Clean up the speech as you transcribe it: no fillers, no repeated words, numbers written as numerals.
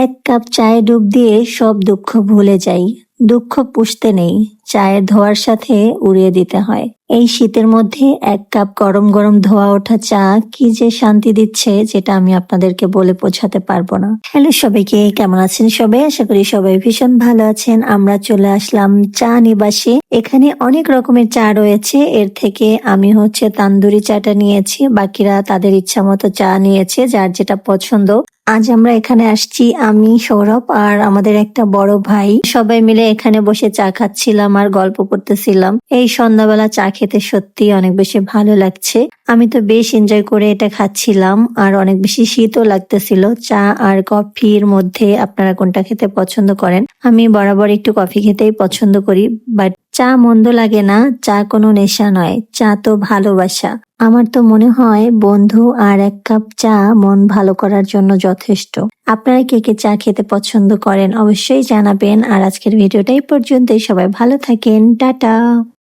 এক কাপ চায়ে ডুব দিয়ে সব দুঃখ ভুলে যাই। দুঃখ পুষতে নেই, চায়ের ধোয়ার সাথে উড়িয়ে দিতে হয়। এই শীতের মধ্যে এক কাপ গরম গরম ধোয়া ওঠা চা কি যে শান্তি দিচ্ছে, যেটা আমি আপনাদেরকে বলে বোঝাতে পারবো না। হ্যালো সবাইকে, কেমন আছেন সবাই? আশা করি সবাই ভীষণ ভালো আছেন। আমরা চলে আসলাম চা নিবাসে। এখানে অনেক রকমের চা রয়েছে। এর থেকে আমি তান্দুরি চাটা নিয়েছি, বাকিরা তাদের ইচ্ছা মতো চা নিয়েছে, যার যেটা পছন্দ। আজ আমরা এখানে আসছি, আমি, সৌরভ আর আমাদের একটা বড় ভাই, সবাই মিলে এখানে বসে চা খাচ্ছিলাম আর গল্প করতেছিলাম। এই সন্ধ্যাবেলা চা খেতে সত্যি অনেক বেশি ভালো লাগছে। আমি তো বেশ এনজয় করে এটা খাচ্ছিলাম, আর অনেক বেশি শীতও লাগতেছিল। চা আর কফির মধ্যে আপনারা কোনটা খেতে পছন্দ করেন? আমি বরাবর একটু কফি খেতেই পছন্দ করি, বাট চা মন্দ লাগে না। চা কোনো নেশা নয়, চা তো ভালোবাসা। আমার তো মনে হয় বন্ধু আর এক কাপ চা মন ভালো করার জন্য যথেষ্ট। আপনারা কে কে চা খেতে পছন্দ করেন অবশ্যই জানাবেন। আর আজকের ভিডিওটা এই পর্যন্তই। সবাই ভালো থাকেন, টাটা।